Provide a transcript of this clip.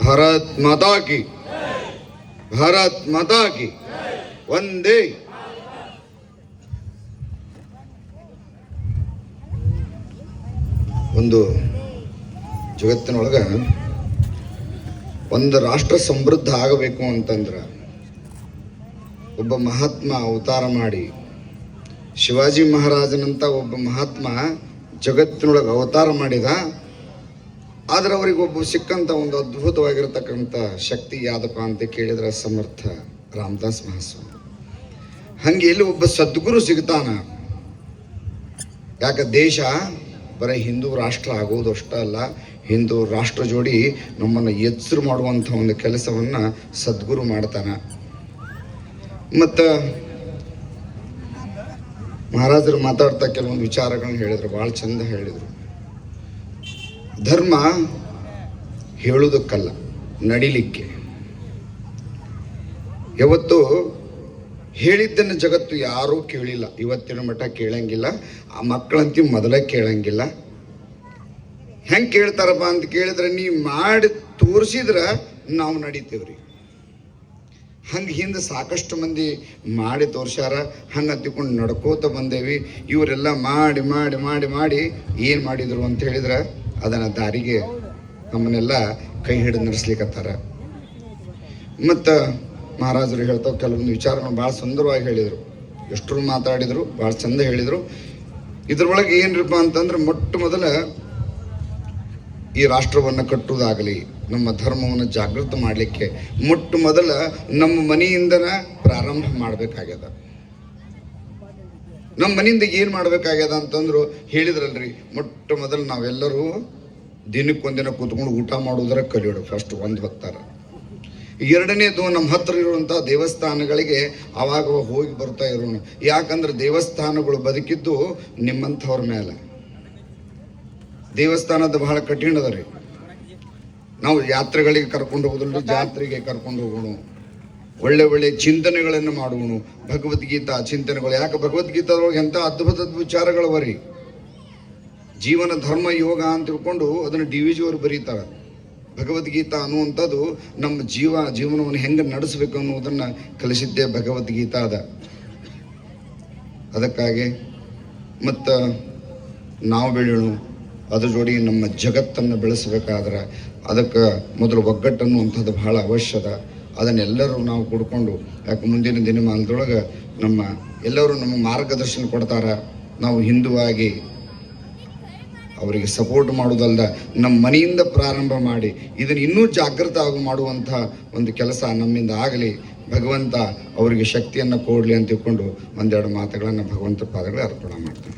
ಭಾರತ್ ಮಾತಾ ಕಿ, ಭಾರತ್ ಮಾತಾ ಕಿ, ವಂದೇ. ಒಂದು ಜಗತ್ತಿನೊಳಗ ಒಂದು ರಾಷ್ಟ್ರ ಸಮೃದ್ಧ ಆಗಬೇಕು ಅಂತಂದ್ರೆ ಒಬ್ಬ ಮಹಾತ್ಮ ಅವತಾರ ಮಾಡಿ, ಶಿವಾಜಿ ಮಹಾರಾಜನಂತ ಒಬ್ಬ ಮಹಾತ್ಮ ಜಗತ್ತಿನೊಳಗೆ ಅವತಾರ ಮಾಡಿದ. ಆದ್ರೆ ಅವ್ರಿಗೆ ಒಬ್ಬ ಸಿಕ್ಕಂತ ಒಂದು ಅದ್ಭುತವಾಗಿರತಕ್ಕಂಥ ಶಕ್ತಿ ಯಾದಪ್ಪ ಅಂತ ಕೇಳಿದ್ರೆ ಸಮರ್ಥ ರಾಮದಾಸ್ ಮಹಾಸ್ವಾಮಿ. ಹಂಗೆ ಇಲ್ಲಿ ಒಬ್ಬ ಸದ್ಗುರು ಸಿಗ್ತಾನ. ಯಾಕೆ ದೇಶ ಬರೀ ಹಿಂದೂ ರಾಷ್ಟ್ರ ಆಗೋದು ಅಷ್ಟೇ ಅಲ್ಲ, ಹಿಂದೂ ರಾಷ್ಟ್ರ ಜೋಡಿ ನಮ್ಮನ್ನು ಎಚ್ಚರು ಮಾಡುವಂಥ ಒಂದು ಕೆಲಸವನ್ನ ಸದ್ಗುರು ಮಾಡ್ತಾನ. ಮತ್ತು ಮಹಾರಾಜರು ಮಾತಾಡ್ತಾ ಕೆಲವೊಂದು ವಿಚಾರಗಳನ್ನ ಹೇಳಿದ್ರು, ಭಾಳ ಚಂದ ಹೇಳಿದರು. ಧರ್ಮ ಹೇಳುವುದಕ್ಕಲ್ಲ, ನಡಿಲಿಕ್ಕೆ. ಯಾವತ್ತು ಹೇಳಿದ್ದನ್ನು ಜಗತ್ತು ಯಾರೂ ಕೇಳಿಲ್ಲ, ಇವತ್ತಿನ ಮಟ್ಟ ಕೇಳಂಗಿಲ್ಲ. ಆ ಮಕ್ಕಳಂತೂ ಮೊದಲೇ ಕೇಳಂಗಿಲ್ಲ. ಹೆಂಗೆ ಕೇಳ್ತಾರಪ್ಪ ಅಂತ ಕೇಳಿದ್ರೆ, ನೀವು ಮಾಡಿ ತೋರಿಸಿದ್ರೆ ನಾವು ನಡೀತೀವ್ರಿ. ಹಂಗೆ ಹಿಂದೆ ಸಾಕಷ್ಟು ಮಂದಿ ಮಾಡಿ ತೋರ್ಸ್ಯಾರ. ಹಂಗೆ ಹತ್ತಿಕೊಂಡು ನಡ್ಕೋತ ಬಂದೇವಿ. ಇವರೆಲ್ಲ ಮಾಡಿ ಮಾಡಿ ಮಾಡಿ ಮಾಡಿ ಏನು ಮಾಡಿದರು ಅಂತ ಹೇಳಿದ್ರೆ ಅದನ್ನು ದಾರಿಗೆ ನಮ್ಮನ್ನೆಲ್ಲ ಕೈ ಹಿಡಿದು ನಡೆಸ್ಲಿಕ್ಕತ್ತಾರ. ಮತ್ತು ಮಹಾರಾಜರು ಹೇಳ್ತಾವ ಕೆಲವೊಂದು ವಿಚಾರಗಳು ಭಾಳ ಸುಂದರವಾಗಿ ಹೇಳಿದರು. ಎಷ್ಟರು ಮಾತಾಡಿದರು, ಭಾಳ ಚಂದ ಹೇಳಿದರು. ಇದ್ರೊಳಗೆ ಏನ್ರಪ್ಪ ಅಂತಂದ್ರೆ, ಮೊಟ್ಟ ಮೊದಲ ಈ ರಾಷ್ಟ್ರವನ್ನು ಕಟ್ಟುವುದಾಗಲಿ, ನಮ್ಮ ಧರ್ಮವನ್ನು ಜಾಗೃತ ಮಾಡಲಿಕ್ಕೆ ಮೊಟ್ಟ ಮೊದಲ ನಮ್ಮ ಮನೆಯಿಂದನ ಪ್ರಾರಂಭ ಮಾಡಬೇಕಾಗ್ಯದ. ನಮ್ಮ ಮನೆಯಿಂದ ಏನು ಮಾಡಬೇಕಾಗ್ಯದ ಅಂತಂದ್ರು ಹೇಳಿದ್ರಲ್ರಿ, ಮೊಟ್ಟ ಮೊದಲು ನಾವೆಲ್ಲರೂ ದಿನಕ್ಕೊಂದಿನ ಕೂತ್ಕೊಂಡು ಊಟ ಮಾಡೋದರ ಕಲಿಯೋಣ. ಫಸ್ಟ್ ಒಂದು ಹೊತ್ತಾರ. ಎರಡನೇದು ನಮ್ಮ ಹತ್ರ ಇರುವಂಥ ದೇವಸ್ಥಾನಗಳಿಗೆ ಅವಾಗ ಹೋಗಿ ಬರ್ತಾ ಇರೋಣ. ಯಾಕಂದ್ರೆ ದೇವಸ್ಥಾನಗಳು ಬದುಕಿದ್ದು ನಿಮ್ಮಂಥವ್ರ ಮೇಲೆ. ದೇವಸ್ಥಾನದ ಬಹಳ ಕಠಿಣ ಅದ ರೀ. ನಾವು ಯಾತ್ರೆಗಳಿಗೆ ಕರ್ಕೊಂಡು ಹೋಗೋದ್ರಲ್ಲಿ ಜಾತ್ರೆಗೆ ಕರ್ಕೊಂಡು ಹೋಗೋಣ, ಒಳ್ಳೆ ಒಳ್ಳೆ ಚಿಂತನೆಗಳನ್ನು ಮಾಡೋಣ. ಭಗವದ್ಗೀತಾ ಚಿಂತನೆಗಳು, ಯಾಕೆ ಭಗವದ್ಗೀತಾದೊಳಗೆ ಎಂಥ ಅದ್ಭುತ ವಿಚಾರಗಳವ ರೀ. ಜೀವನ ಧರ್ಮ ಯೋಗ ಅಂತ ತಿಳ್ಕೊಂಡು ಅದನ್ನು DVG ಅವರು ಬರೀತಾರೆ. ಭಗವದ್ಗೀತಾ ಅನ್ನುವಂಥದ್ದು ನಮ್ಮ ಜೀವನವನ್ನು ಹೆಂಗೆ ನಡೆಸಬೇಕು ಅನ್ನೋದನ್ನು ಕಲಿಸಿದ್ದೇ ಭಗವದ್ಗೀತಾ ಅದ. ಅದಕ್ಕಾಗಿ ಮತ್ತು ನಾವು ಬೆಳೆಯೋಣ, ಅದ್ರ ಜೋಡಿ ನಮ್ಮ ಜಗತ್ತನ್ನು ಬೆಳೆಸಬೇಕಾದ್ರೆ ಅದಕ್ಕೆ ಮೊದಲು ಒಗ್ಗಟ್ಟು ಅನ್ನುವಂಥದ್ದು ಬಹಳ ಅವಶ್ಯದ. ಅದನ್ನೆಲ್ಲರೂ ನಾವು ಕೊಡ್ಕೊಂಡು, ಯಾಕೆ ಮುಂದಿನ ದಿನಮಾನದೊಳಗೆ ಎಲ್ಲರೂ ನಮ್ಮ ಮಾರ್ಗದರ್ಶನ ಕೊಡ್ತಾರ. ನಾವು ಹಿಂದುವಾಗಿ ಅವರಿಗೆ ಸಪೋರ್ಟ್ ಮಾಡೋದಲ್ದ ನಮ್ಮ ಮನೆಯಿಂದ ಪ್ರಾರಂಭ ಮಾಡಿ ಇದನ್ನು ಇನ್ನೂ ಜಾಗೃತ ಮಾಡುವಂಥ ಒಂದು ಕೆಲಸ ನಮ್ಮಿಂದ ಆಗಲಿ. ಭಗವಂತ ಅವರಿಗೆ ಶಕ್ತಿಯನ್ನು ಕೊಡಲಿ ಅಂತ ತಿಳ್ಕೊಂಡು ಒಂದೆರಡು ಮಾತುಗಳನ್ನು ಭಗವಂತ ಪಾದಗಳಿಗೆ ಅರ್ಪಣೆ ಮಾಡ್ತೀನಿ.